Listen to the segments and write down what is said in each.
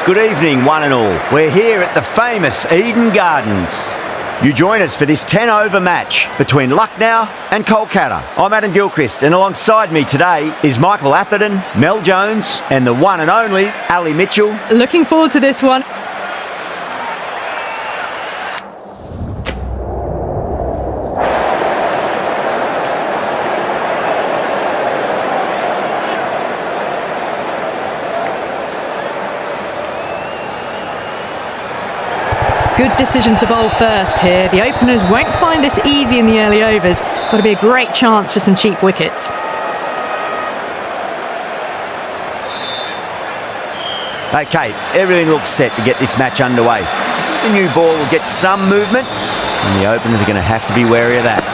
Good evening, one and all. We're here at the famous Eden Gardens. You join us for this 10-over match between Lucknow and Kolkata. I'm Adam Gilchrist, and alongside me today is Michael Atherton, Mel Jones, and the one and only Ali Mitchell. Looking forward to this one. Good decision to bowl first here. The openers won't find this easy in the early overs. Got to be a great chance for some cheap wickets. Okay, everything looks set to get this match underway. The new ball will get some movement, and the openers are going to have to be wary of that.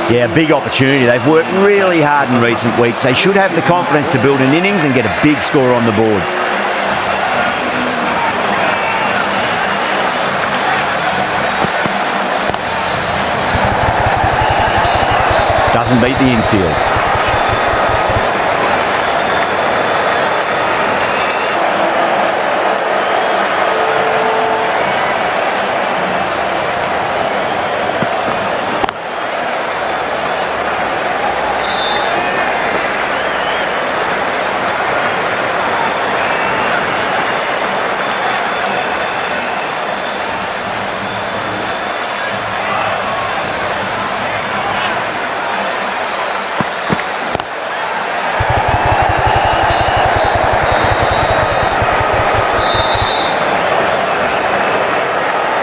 Yeah, big opportunity. They've worked really hard in recent weeks. They should have the confidence to build an innings and get a big score on the board. Doesn't beat the infield.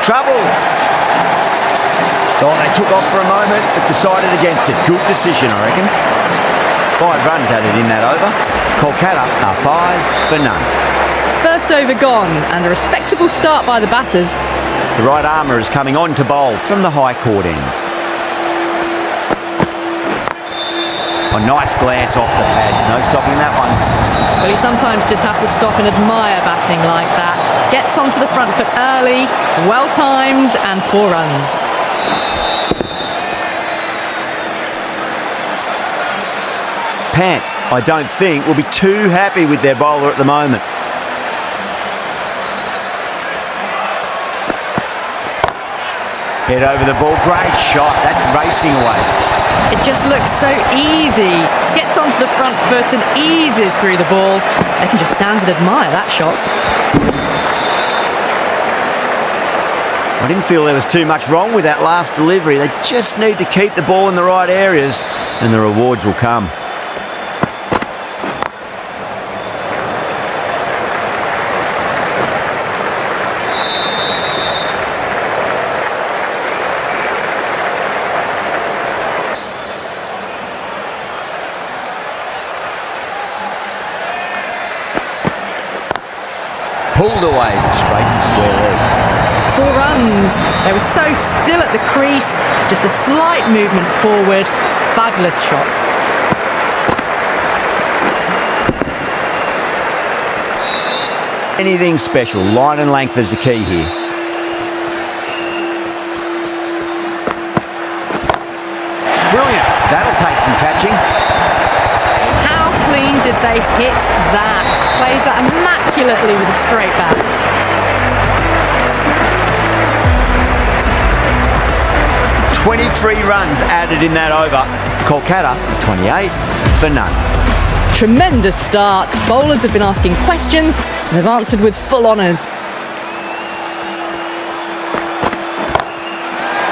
Trouble. Oh, they took off for a moment, but decided against it. Good decision, I reckon. 5 runs added in that over. Kolkata are 5 for none. First over gone, and a respectable start by the batters. The right armour is coming on to bowl from the high court end. A nice glance off the pads. No stopping that one. Well, you sometimes just have to stop and admire batting like that. Gets onto the front foot early, well-timed, and 4 runs. Pant, I don't think, will be too happy with their bowler at the moment. Head over the ball, great shot, that's racing away. It just looks so easy. Gets onto the front foot and eases through the ball. They can just stand and admire that shot. I didn't feel there was too much wrong with that last delivery. They just need to keep the ball in the right areas and the rewards will come. Pulled away, straight to square leg. 4 runs. They were so still at the crease. Just a slight movement forward. Fabulous shot. Anything special. Line and length is the key here. Brilliant. That'll take some catching. How clean did they hit that? Plays that immaculately with a straight bat. 23 runs added in that over. Kolkata 28 for none. Tremendous start. Bowlers have been asking questions and have answered with full honours.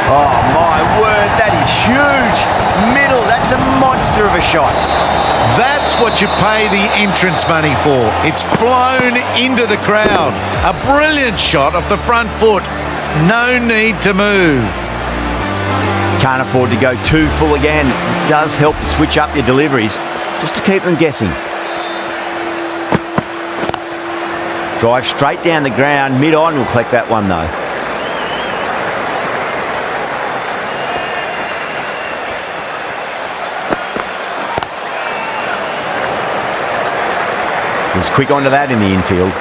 Oh my word, that is huge. Middle, that's a monster of a shot. That's what you pay the entrance money for. It's flown into the crowd. A brilliant shot off the front foot. No need to move. Can't afford to go too full again. It does help to switch up your deliveries, just to keep them guessing. Drive straight down the ground, mid-on, will collect that one though. Was quick onto that in the infield.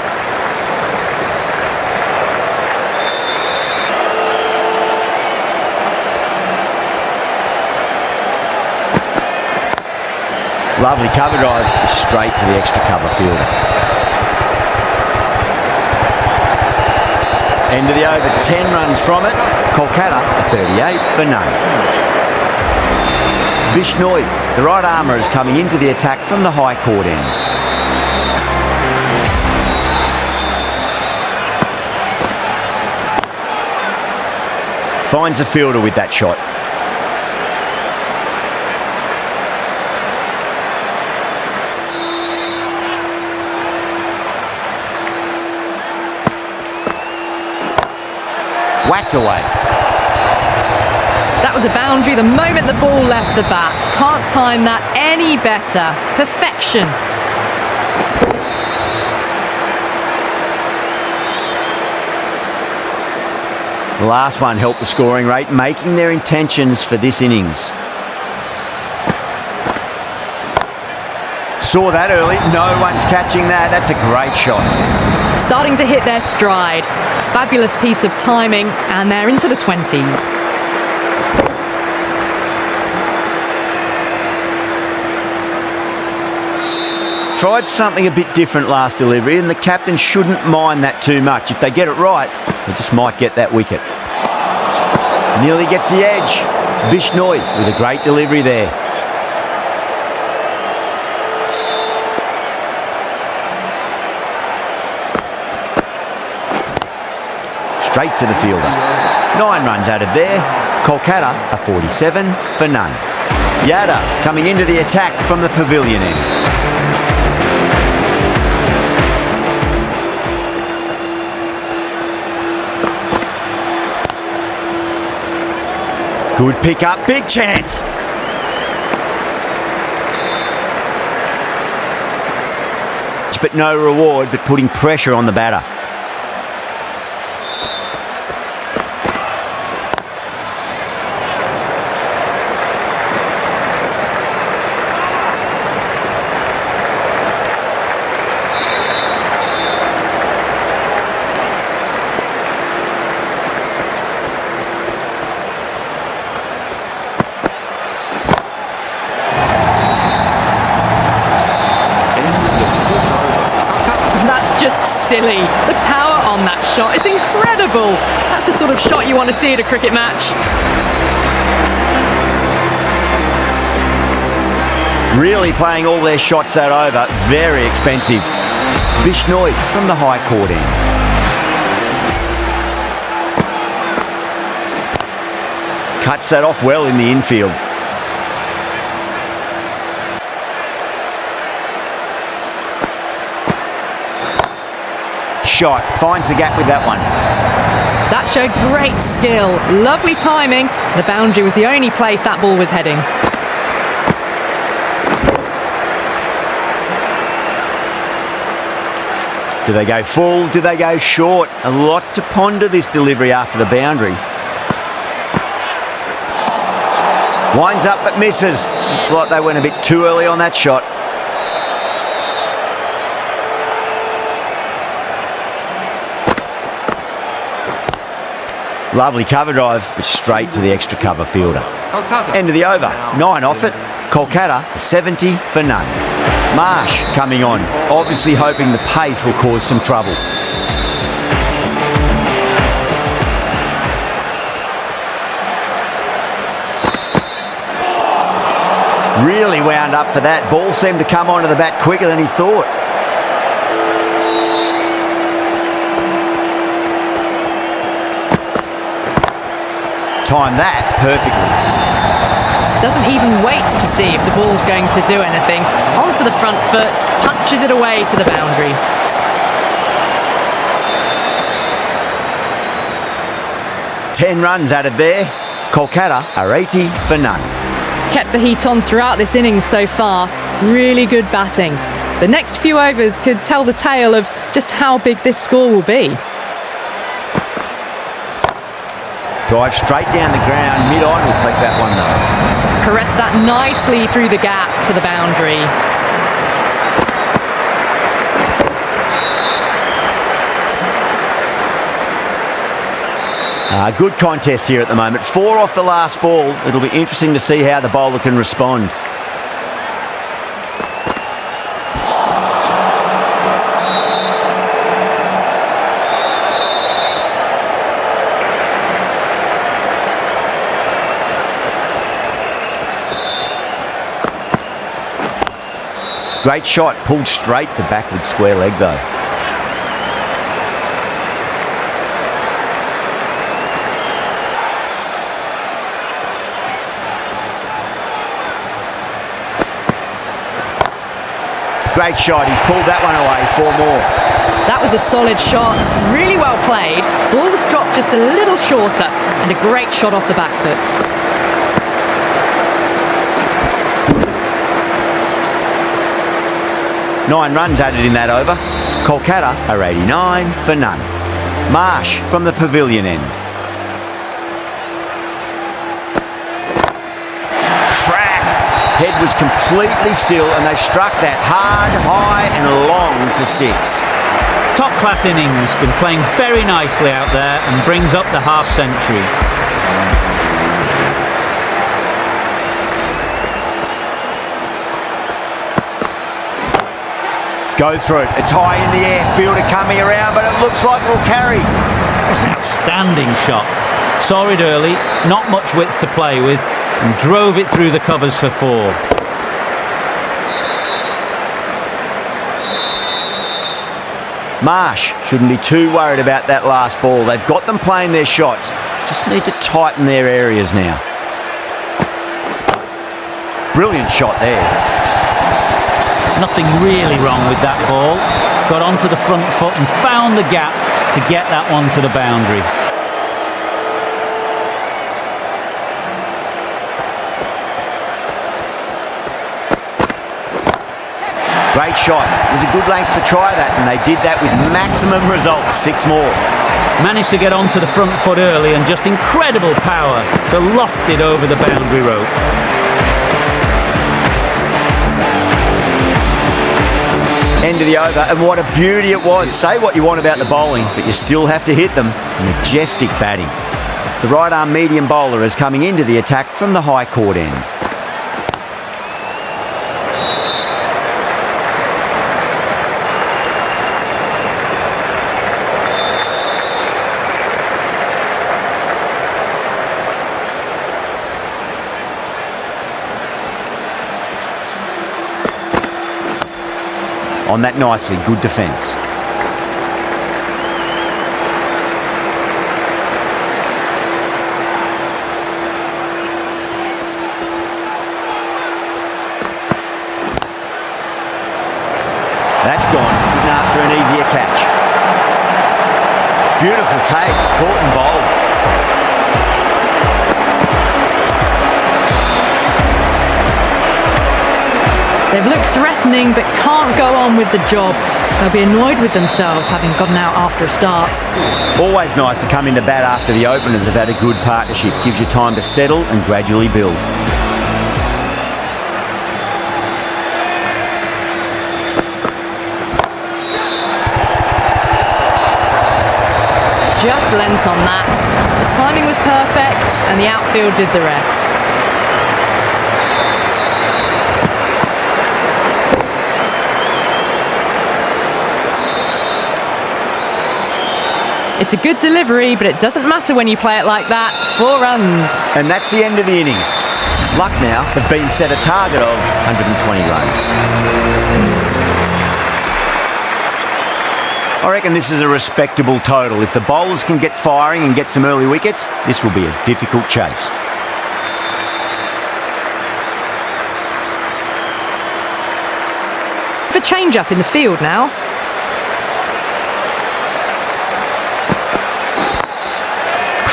Lovely cover drive, straight to the extra cover fielder. End of the over, 10 runs from it. Kolkata, 38 for none. Bishnoi, the right armour, is coming into the attack from the high court end. Finds the fielder with that shot. Whacked away. That was a boundary the moment the ball left the bat. Can't time that any better. Perfection. The last one helped the scoring rate, making their intentions for this innings. Saw that early. No one's catching that. That's a great shot. Starting to hit their stride. A fabulous piece of timing, and they're into the 20s. Tried something a bit different last delivery, and the captain shouldn't mind that too much. If they get it right, they just might get that wicket. Nearly gets the edge. Bishnoi with a great delivery there. Straight to the fielder. 9 runs added there. Kolkata are 47 for none. Yada coming into the attack from the pavilion end. Good pick up, big chance. But no reward, but putting pressure on the batter. Silly. The power on that shot is incredible. That's the sort of shot you want to see at a cricket match. Really playing all their shots that over. Very expensive. Bishnoi from the high court end. Cuts that off well in the infield. Shot, finds the gap with that one. That showed great skill, lovely timing. The boundary was the only place that ball was heading. Do they go full? Do they go short? A lot to ponder this delivery after the boundary. Winds up but misses. Looks like they went a bit too early on that shot. Lovely cover drive, but straight to the extra cover fielder. End of the over, 9 off it. Kolkata, 70 for none. Marsh coming on, obviously hoping the pace will cause some trouble. Really wound up for that. Ball seemed to come onto the bat quicker than he thought. Time that perfectly. Doesn't even wait to see if the ball's going to do anything. Onto the front foot, punches it away to the boundary. Ten runs added there. Kolkata are 80 for none. Kept the heat on throughout this innings so far. Really good batting. The next few overs could tell the tale of just how big this score will be. Drive straight down the ground, mid-on will collect that one though. Caressed that nicely through the gap to the boundary. Good contest here at the moment. 4 off the last ball. It'll be interesting to see how the bowler can respond. Great shot, pulled straight to backward square leg though. Great shot, he's pulled that one away, 4 more. That was a solid shot, really well played. Ball was dropped just a little shorter and a great shot off the back foot. Nine runs added in that over. Kolkata are 89 for none. Marsh from the pavilion end. Crack! Head was completely still and they struck that hard, high and long for 6. Top class innings, been playing very nicely out there and brings up the half century. Goes through it, it's high in the air, fielder coming around, but it looks like it'll carry. It's an outstanding shot. Saw it early, not much width to play with, and drove it through the covers for 4. Marsh shouldn't be too worried about that last ball. They've got them playing their shots. Just need to tighten their areas now. Brilliant shot there. Nothing really wrong with that ball. Got onto the front foot and found the gap to get that one to the boundary. Great shot. It was a good length to try that, and they did that with maximum results. 6 more. Managed to get onto the front foot early and just incredible power to loft it over the boundary rope. End of the over, and what a beauty it was. Say what you want about the bowling, but you still have to hit them. Majestic batting. The right arm medium bowler is coming into the attack from the high court end. On that nicely, good defence. That's gone. Couldn't ask for an easier catch. Beautiful take, caught and bowled. They've looked threatening but can't go on with the job. They'll be annoyed with themselves having gotten out after a start. Always nice to come into bat after the openers have had a good partnership. Gives you time to settle and gradually build. Just lent on that. The timing was perfect and the outfield did the rest. It's a good delivery, but it doesn't matter when you play it like that. 4 runs. And that's the end of the innings. Lucknow have been set a target of 120 runs. I reckon this is a respectable total. If the bowlers can get firing and get some early wickets, this will be a difficult chase. A change-up in the field now.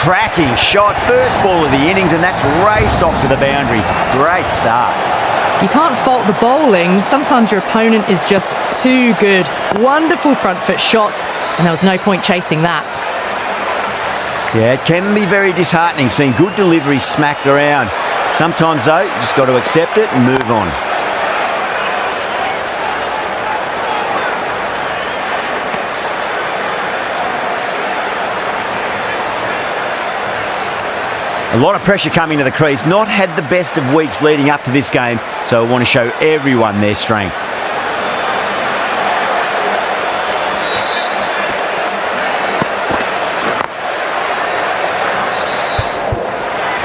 Cracking shot, first ball of the innings, and that's raced off to the boundary. Great start. You can't fault the bowling. Sometimes your opponent is just too good. Wonderful front foot shot, and there was no point chasing that. Yeah, it can be very disheartening seeing good delivery smacked around. Sometimes, though, you just got to accept it and move on. A lot of pressure coming to the crease. Not had the best of weeks leading up to this game, so I want to show everyone their strength.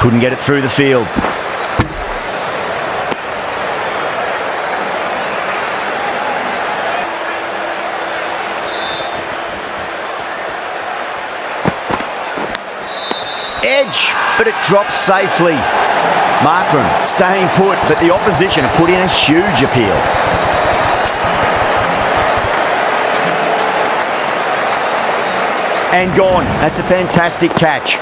Couldn't get it through the field. but it drops safely. Markram staying put, but the opposition have put in a huge appeal. And gone. That's a fantastic catch.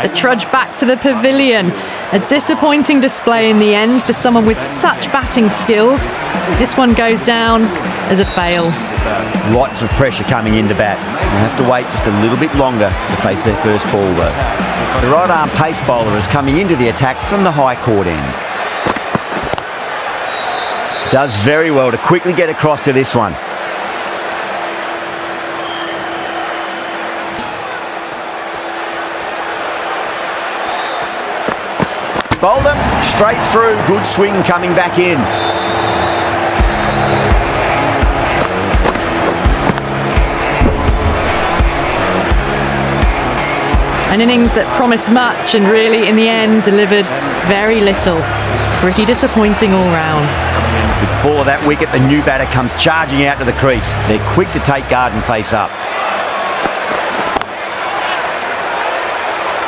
The trudge back to the pavilion. A disappointing display in the end for someone with such batting skills. This one goes down as a fail. Lots of pressure coming into bat. They'll have to wait just a little bit longer to face their first ball though. The right arm pace bowler is coming into the attack from the high court end. Does very well to quickly get across to this one. Bowled them straight through. Good swing coming back in. An innings that promised much and really, in the end, delivered very little. Pretty disappointing all round. With the fall of that wicket, the new batter comes charging out to the crease. They're quick to take guard and face up.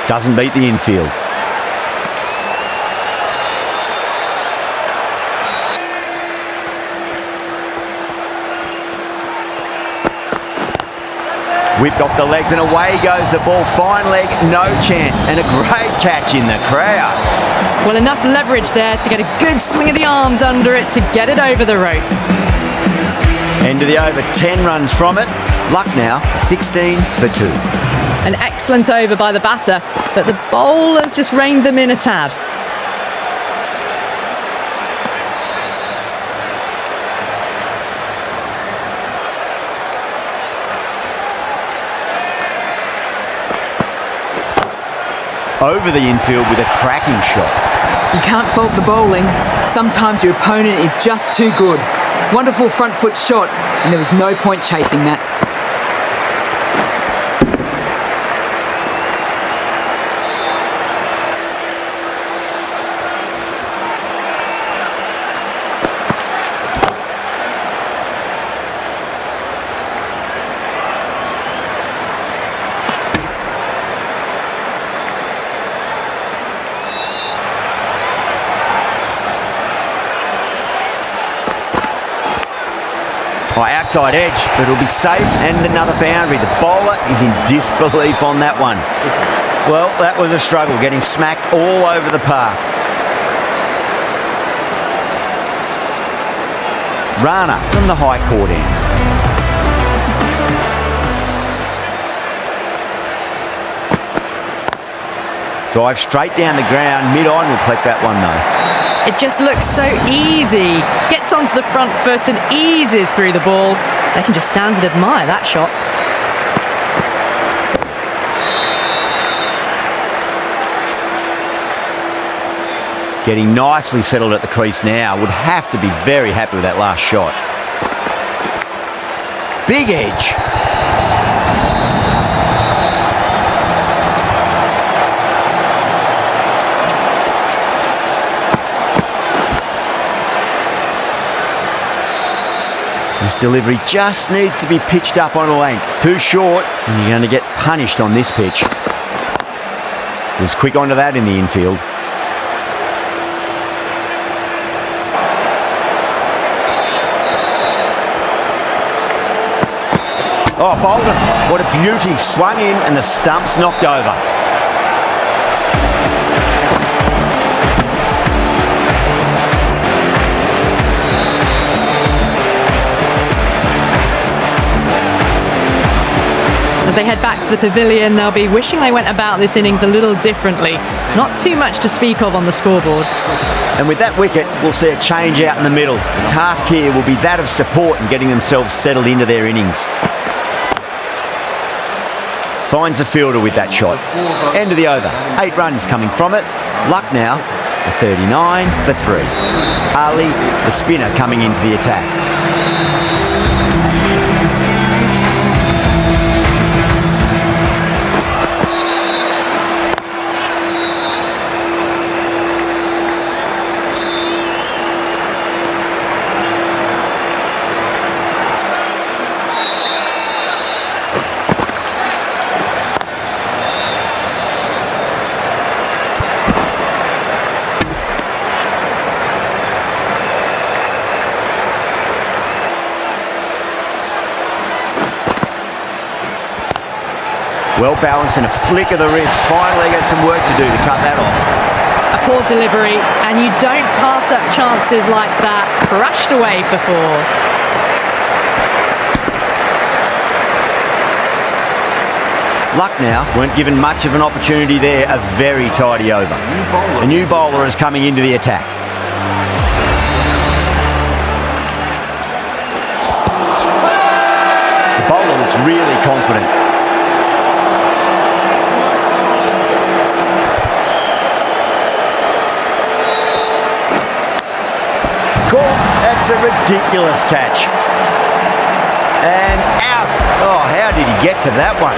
Doesn't beat the infield. Whipped off the legs and away goes the ball. Fine leg, no chance. And a great catch in the crowd. Well, enough leverage there to get a good swing of the arms under it to get it over the rope. End of the over, 10 runs from it. Lucknow, 16 for 2. An excellent over by the batter, but the bowlers just reined them in a tad. Over the infield with a cracking shot. You can't fault the bowling. Sometimes your opponent is just too good. Wonderful front foot shot, and there was no point chasing that. Outside edge, but it'll be safe and another boundary. The bowler is in disbelief on that one. Well, that was a struggle, getting smacked all over the park. Rana from the high court end. Drive straight down the ground, mid-on will collect that one though. It just looks so easy. Gets onto the front foot and eases through the ball. They can just stand and admire that shot. Getting nicely settled at the crease now. Would have to be very happy with that last shot. Big edge. This delivery just needs to be pitched up on a length. Too short, and you're going to get punished on this pitch. Was quick onto that in the infield. Oh, bowled it. What a beauty. Swung in and the stump's knocked over. As they head back to the pavilion, they'll be wishing they went about this innings a little differently. Not too much to speak of on the scoreboard. And with that wicket, we'll see a change out in the middle. The task here will be that of support and getting themselves settled into their innings. Finds the fielder with that shot. End of the over. 8 runs coming from it. Lucknow, the 39 for 3. Ali, the spinner, coming into the attack. Well balanced and a flick of the wrist. Finally got some work to do to cut that off. A poor delivery, and you don't pass up chances like that. Crushed away for 4. Lucknow weren't given much of an opportunity there. A very tidy over. A new bowler is coming into the attack. The bowler looks really confident. Caught. That's a ridiculous catch. And out. Oh, how did he get to that one?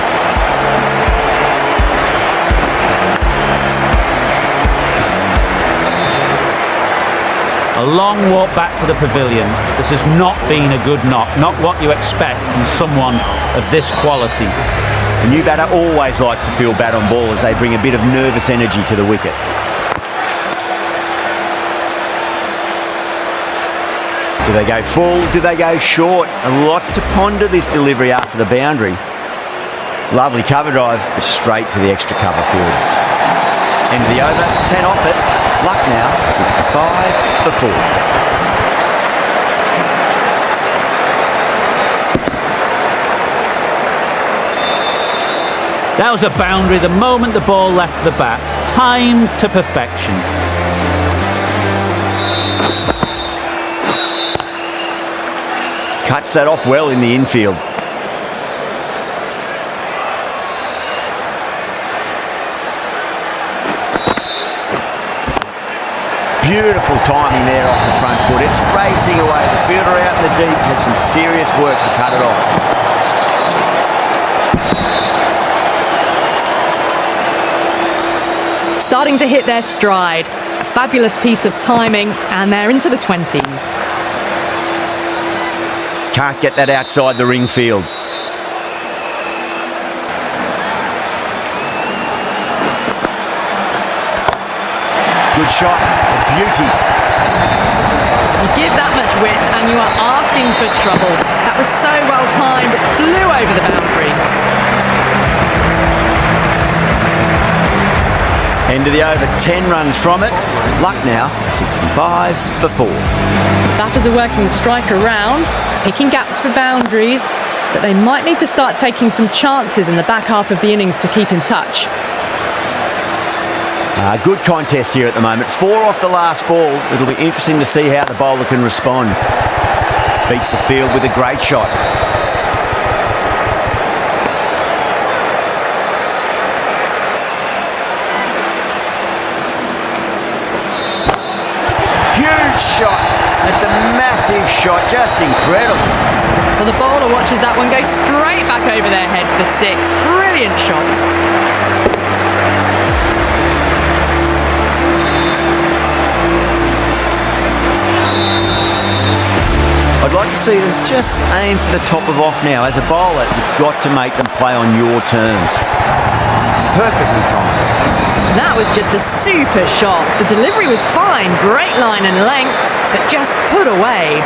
A long walk back to the pavilion. This has not been a good knock. Not what you expect from someone of this quality. The new batter always likes to feel bat on ball as they bring a bit of nervous energy to the wicket. Do they go full? Do they go short? A lot to ponder this delivery after the boundary. Lovely cover drive, but straight to the extra cover field. End of the over, 10 off it. Lucknow, 55 for 4. That was a boundary the moment the ball left the bat. Timed to perfection. Cuts that off well in the infield. Beautiful timing there off the front foot. It's racing away. The fielder out in the deep has some serious work to cut it off. Starting to hit their stride. A fabulous piece of timing, and they're into the 20s. Can't get that outside the ring field. Good shot, a beauty. You give that much width and you are asking for trouble. That was so well timed, it flew over the boundary. End of the over, 10 runs from it. Lucknow, 65 for 4. Batters are working the strike around, picking gaps for boundaries, but they might need to start taking some chances in the back half of the innings to keep in touch. Good contest here at the moment. 4 off the last ball. It'll be interesting to see how the bowler can respond. Beats the field with a great shot. Huge shot. That's a massive shot. Just incredible. Well, the bowler watches that one go straight back over their head for 6. Brilliant shot. I'd like to see them just aim for the top of off now. As a bowler, you've got to make them play on your terms. Perfectly timed. That was just a super shot. The delivery was fine, great line and length, but just put away.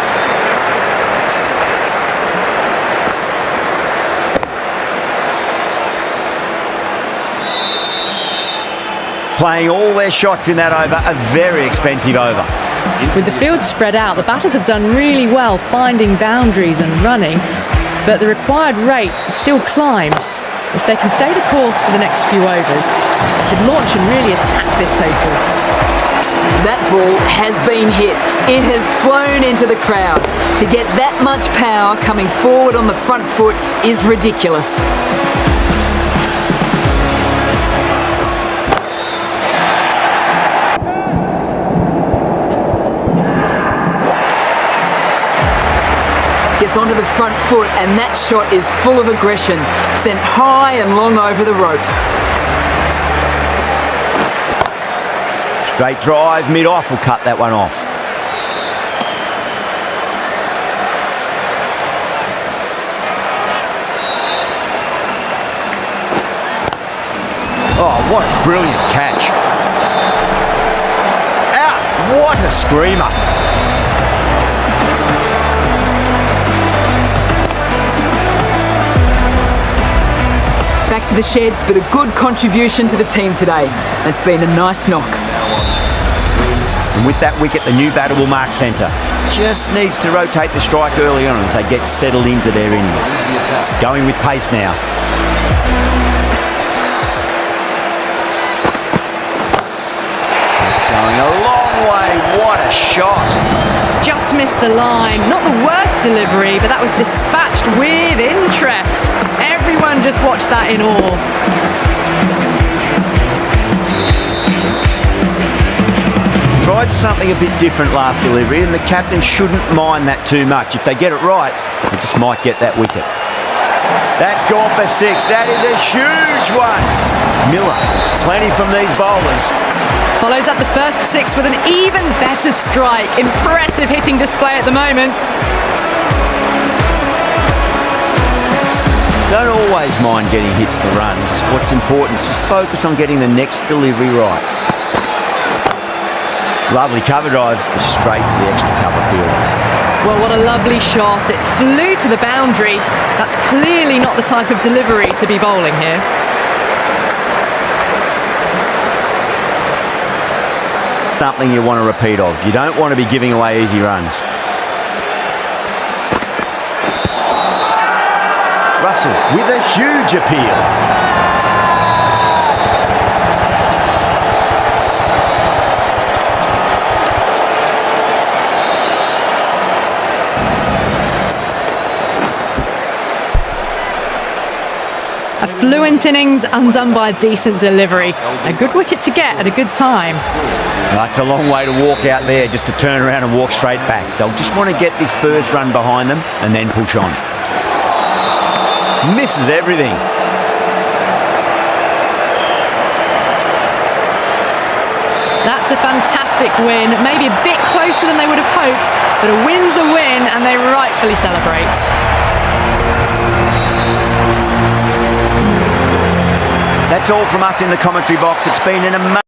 Playing all their shots in that over, a very expensive over. With the field spread out, the batters have done really well finding boundaries and running, but the required rate still climbed. If they can stay the course for the next few overs, they could launch and really attack this total. That ball has been hit. It has flown into the crowd. To get that much power coming forward on the front foot is ridiculous. Gets onto the front foot, and that shot is full of aggression, sent high and long over the rope. Straight drive, mid-off will cut that one off. Oh, what a brilliant catch. Out! What a screamer. back to the sheds, but a good contribution to the team today. It's been a nice knock. And with that wicket, the new batter will mark centre. Just needs to rotate the strike early on as they get settled into their innings. Going with pace now. It's going a long way. What a shot. Just missed the line. Not the worst delivery, but that was dispatched with interest. Everyone just watched that in awe. Tried something a bit different last delivery, and the captain shouldn't mind that too much. If they get it right, they just might get that wicket. That's gone for 6. That is a huge one. Miller gets plenty from these bowlers. Follows up the first 6 with an even better strike. Impressive hitting display at the moment. Don't always mind getting hit for runs. What's important is just focus on getting the next delivery right. Lovely cover drive, straight to the extra cover fielder. Well, what a lovely shot. It flew to the boundary. That's clearly not the type of delivery to be bowling here. Something you want to repeat of. You don't want to be giving away easy runs. Russell with a huge appeal. A fluent innings undone by a decent delivery. A good wicket to get at a good time. It's a long way to walk out there just to turn around and walk straight back. They'll just want to get this first run behind them and then push on. Misses everything. That's a fantastic win. Maybe a bit closer than they would have hoped, but a win's a win and they rightfully celebrate. That's all from us in the commentary box. It's been an amazing